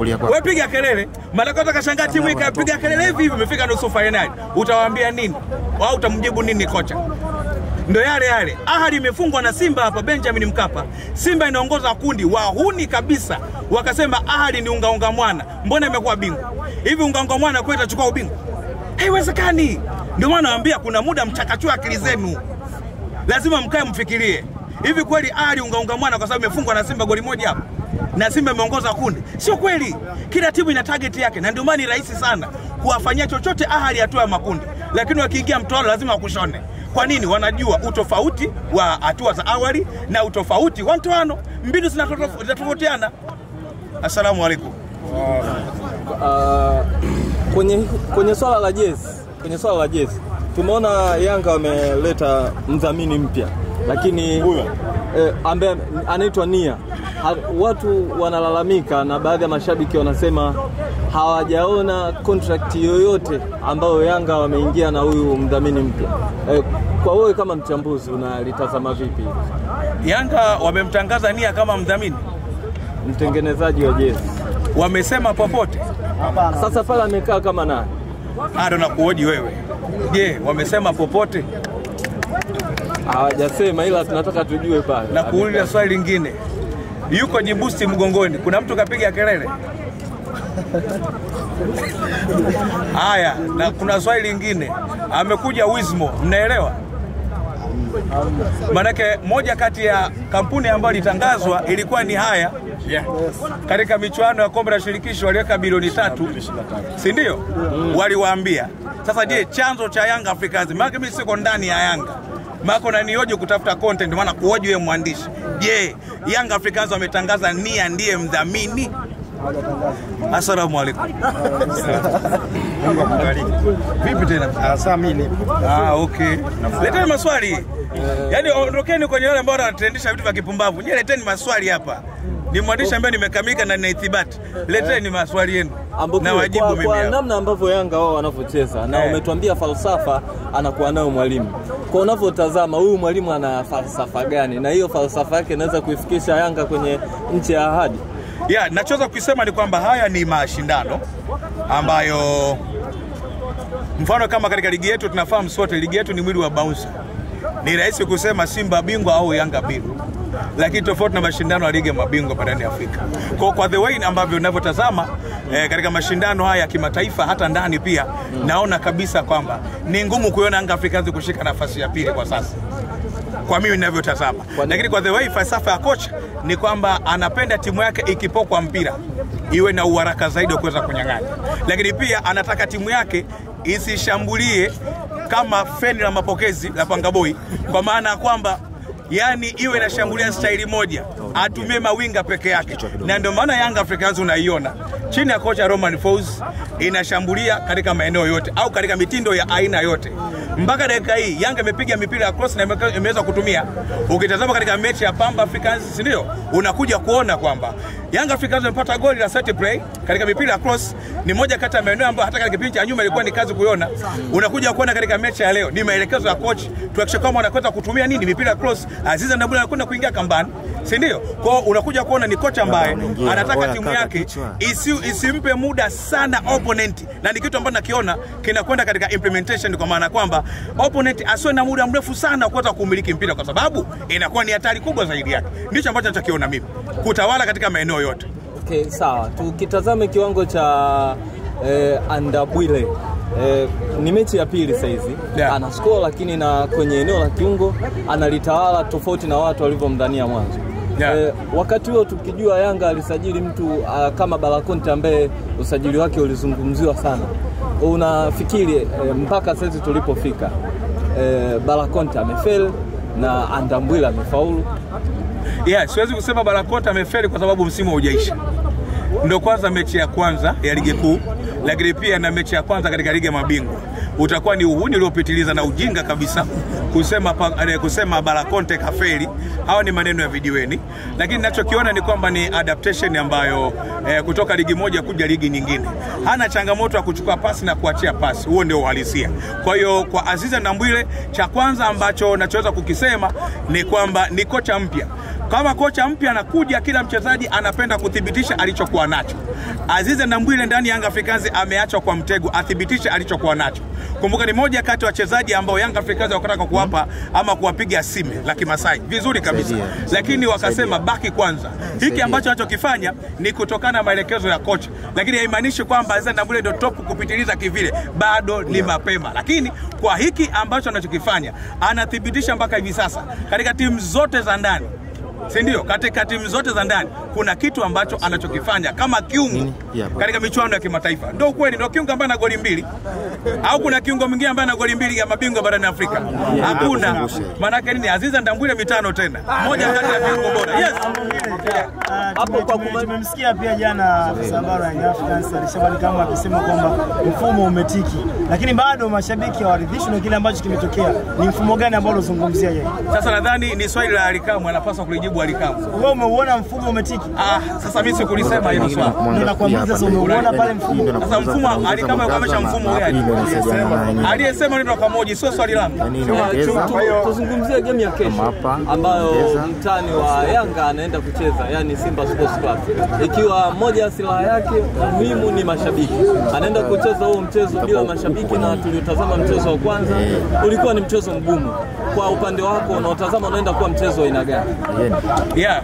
Wewe piga kelele. Malakota kashangaa timu ikapiga kelele hivi imefika nusu finali. Utawaambia nini? Au utamjibu nini kocha? Ndio yale. Ahadi imefungwa na Simba hapa Benjamin Mkapa. Simba inaongoza kundi wahuni kabisa. Wakasema Ahadi ni unga mwana. Mbona imekuwa bingwa? Hivi unga mwana kwenda chukua ubingwa? Haiwezekani. Ndio maana naambia kuna muda mchakachua akili zenu. Lazima mkae mfikirie. Hivi kweli Ahadi unga mwana kwa sababu imefungwa na Simba goli moja hapa? Na Simba imeongoza kundi. Sio kweli. Kila timu ina target yake na ndio maana ni rahisi sana kuwafanyia chochote Ahadi hatua ya makundi. Lakini wakiingia mtoano lazima wakushone. Kwa nini? Wanajua utofauti wa hatua za awali na utofauti wa mtoano. Mbinu zinatofautiana. Assalamu alaikum. Kwenye swala la jezi, tumeona Yanga wameleta mdhamini mpya, lakini ambaye anaitwa Nia. Watu wanalalamika na baadhi ya mashabiki wanasema hawajaona contract yoyote ambayo Yanga wameingia na huyu mdhamini mpya. Kwa wewe kama mchambuzi unalitazama vipi? Yanga wamemtangaza Nia kama mdhamini, mtengenezaji wa jezi. Wamesema popote. Sasa pala amekaa kama nani? Ado na kuoji wewe. Je, wamesema popote? Hawajasema, ila tunataka tujue pale. Na kuuliza swali lingine. Yuko Jibusti mgongoni. Kuna mtu kapiga kelele? Haya, na kuna swali lingine. Amekuja Wizmo, mnaelewa? Manake moja kati ya kampuni ambayo litangazwa ilikuwa ni haya. Katika michuano ya kombe la shirikisho waliweka bilioni 3, si ndio? Waliwaambia. Sasa je, chanzo cha Yanga Africans, maana mimi siko ndani ya Yanga. Mako na nioje kutafuta content, maana kuoje wewe mwandishi. Je, Yanga Africans wametangaza Nia ndiye mdhamini? Assalamu alaikum. Mungu akubariki. Vipi tena? Samini. Okay. Leteni maswali. Yaani ondokeni kwenye wale ambao wanatendesha vitu vya kipumbavu. Nyie leteni maswali hapa. Ni mwandishi ambaye nimekamilika na nina ithibati. Leteni maswali yenu na wajibu mimi. Kwa namna ambavyo Yanga wao wanavyocheza na umetuambia falsafa anakuwa nayo mwalimu. Kwa unavyotazama huyu mwalimu ana falsafa gani na hiyo falsafa yake inaweza kuifikisha Yanga kwenye nchi ya ahadi? Nachoweza kusema ni kwamba haya ni mashindano ambayo mfano kama katika ligi yetu tunafahamu sote ligi yetu ni mwili wa bouncer. Ni rahisi kusema Simba bingwa au Yanga bingwa. Lakini tofauti na mashindano ya ligi ya mabingwa barani Afrika. Kwa the way ambavyo ninavyotazama katika mashindano haya ya kimataifa hata ndani pia naona kabisa kwamba ni ngumu kuona Yanga Africans kushika nafasi ya pili kwa sasa. Kwa mimi ninavyotazama. Lakini kwa the way falsafa ya kocha ni kwamba anapenda timu yake ikipokwa mpira iwe na uharaka zaidi wa kuweza kunyang'anya. Lakini pia anataka timu yake isishambulie kama feni la mapokezi la Pangaboi, kwa maana kwamba yani iwe na shambulia staili moja, atumie mawinga peke yake. Na ndio maana Yanga Africans unaiona chini ya kocha Romain Folz inashambulia katika maeneo yote au katika mitindo ya aina yote. Mpaka dakika hii Yanga imepiga mipira ya cross na imeweza kutumia. Ukitazama katika mechi ya Pamba Africans, ndio unakuja kuona kwamba Yanga Africans wamepata goli la set play katika mipira ya cross. Ni moja kati ya maeneo ambayo hata katika kipindi cha nyuma ilikuwa ni kazi kuiona. Unakuja kuona katika mechi ya leo ni maelekezo ya coach tuhakikishe kama wanakwenda kutumia nini mipira ya cross. Aziza Ndabula anakwenda kuingia kambani, si ndio? Kwa unakuja kuona ni kocha ambaye anataka timu yake isimpe muda sana opponent, na ni kitu ambacho nakiona kinakwenda katika implementation, kwa maana kwamba opponent asiwe na muda mrefu sana kuweza kumiliki mpira, kwa sababu inakuwa ni hatari kubwa zaidi yake. Ndicho ambacho ninachokiona mimi, kutawala katika maeneo yote. Okay, sawa. Tukitazame kiwango cha Andabwile, ni mechi ya pili sasa hizi. Ana score, lakini na kwenye eneo la kiungo analitawala tofauti na watu walivyomdhania mwanzo. Wakati huo tukijua Yanga alisajili mtu kama Balakonte ambaye usajili wake ulizungumziwa sana. Unafikiri mpaka sasa tulipofika Balakonte amefail na Andabwile amefaulu? Siwezi kusema Balakonte amefeli kwa sababu msimu haujaisha. Ndio kwanza mechi ya kwanza ya ligi kuu, lakini pia na mechi ya kwanza katika ligi ya mabingwa. Utakuwa ni uhuni uliopitiliza na ujinga kabisa kusema Balakonte kafeli. Hao ni maneno ya vijiweni. Lakini ninachokiona ni kwamba ni adaptation ambayo kutoka ligi moja kuja ligi nyingine. Hana changamoto ya kuchukua pasi na kuachia pasi. Huo ndio uhalisia. Kwa hiyo kwa Aziza Ndambwile, cha kwanza ambacho nachoweza kukisema ni kwamba ni kocha mpya. Kama kocha mpya anakuja, kila mchezaji anapenda kuthibitisha alichokuwa nacho. Azize Ndambwile ndani ya Young Africans ameachwa kwa mtego, athibitishe alichokuwa nacho. Kumbuka ni moja kati ya wachezaji ambao Young Africans wakataka kuwapa ama kuwapiga sime la Kimasai vizuri kabisa, lakini wakasema baki kwanza. Hiki ambacho anachokifanya ni kutokana na maelekezo ya kocha, lakini haimaanishi kwamba Azize Ndambwile ndio top kupitiliza kivile, bado ni mapema. Lakini kwa hiki ambacho anachokifanya anathibitisha mpaka hivi sasa katika timu zote za ndani, si ndio? Katika timu zote za ndani kuna kitu ambacho anachokifanya kama kiungo katika michuano ya kimataifa. Ndio kweli, ndio kiungo ambaye ana goli 2. Au kuna kiungo mwingine ambaye ana goli 2 ya mabingwa barani Afrika? Hakuna. Maana yake nini? Azize Ndambwile 5 tena. Moja kati ya viungo bora. Yes. Hapo kwa tumemsikia pia jana Sabara ya Young Africans alishabani kama akisema kwamba mfumo umetiki, lakini bado mashabiki hawaridhishwi na kile ambacho kimetokea. Ni mfumo gani ambao unazungumzia yeye? Sasa nadhani ni swali la Alikamu, anapaswa kulijibu Alikamu. Wewe umeuona mfumo umetiki? Sasa mimi sikulisema hilo swali. Ndio nakwambia sasa umeuona pale mfumo. Sasa mfumo Alikamu kamesha mfumo gani? Aliyesema ndio pamoja, sio swali langu. Tuzungumzie game ya kesho ambayo mtani wa Yanga anaenda kucheza, yani Simba Sports Club. Ikiwa moja ya silaha yake muhimu ni mashabiki. Anaenda kucheza huo mchezo bila mashabiki, na tuliotazama mchezo wa kwanza ulikuwa ni mchezo mgumu. Kwa upande wako unaotazama unaenda kuwa mchezo aina gani?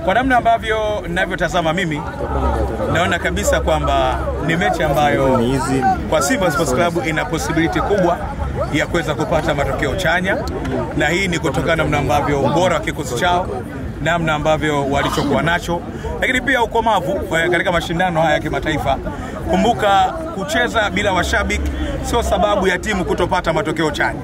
Kwa namna ambavyo ninavyotazama mimi naona kabisa kwamba ni mechi ambayo kwa Simba Sports Club ina possibility kubwa ya kuweza kupata matokeo chanya, na hii ni kutokana na namna ambavyo ubora wa kikosi chao, namna ambavyo walichokuwa nacho, lakini pia ukomavu katika mashindano haya ya kimataifa. Kumbuka kucheza bila washabiki sio sababu ya timu kutopata matokeo chanya.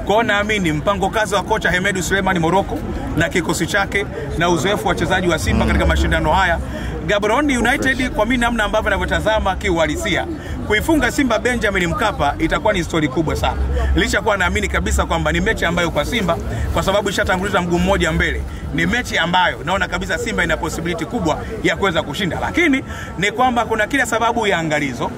Kwa naamini mpango kazi wa kocha Hemed Suleiman Morocco na kikosi chake na uzoefu wa wachezaji wa Simba katika mashindano haya, Gaborone United kwa mimi namna ambavyo ninavyotazama kiuhalisia, kuifunga Simba Benjamin Mkapa itakuwa ni story kubwa sana. Licha kuwa naamini kabisa kwamba ni mechi ambayo kwa Simba, kwa sababu ishatanguliza mguu mmoja mbele, ni mechi ambayo naona kabisa Simba ina possibility kubwa ya kuweza kushinda. Lakini ni kwamba kuna kila sababu ya angalizo,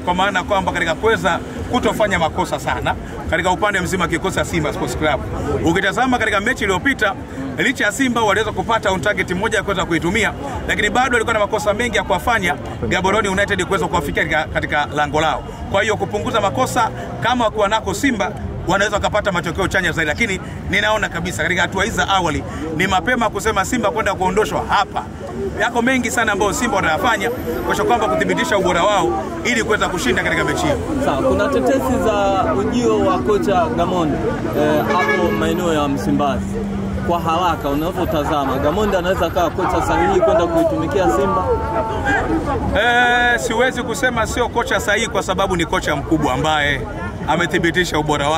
kwa maana kwamba katika kuweza kutofanya makosa sana katika upande mzima kikosi cha Simba Sports Club. Ukitazama katika mechi iliyopita, licha ya Simba waliweza kupata on target moja ya kuweza kuitumia, lakini bado walikuwa na makosa mengi ya kuwafanya Gaborone United kuweza kuwafikia katika lango lao. Kwa hiyo kupunguza makosa kama wakiwa nako Simba wanaweza kupata matokeo chanya zaidi, lakini ninaona kabisa katika hatua hizi za awali ni mapema kusema Simba kwenda kuondoshwa hapa. Yako mengi sana ambayo Simba wanayafanya kwa kwamba kudhibitisha ubora wao ili kuweza kushinda katika mechi hiyo. Sawa, kuna tetesi za ujio wa kocha Gamondi hapo maeneo ya Msimbazi. Kwa haraka unavyotazama, Gamondi anaweza kuwa kocha sahihi kwenda kuitumikia Simba? Siwezi kusema sio kocha sahihi kwa sababu ni kocha mkubwa ambaye amethibitisha ubora wake.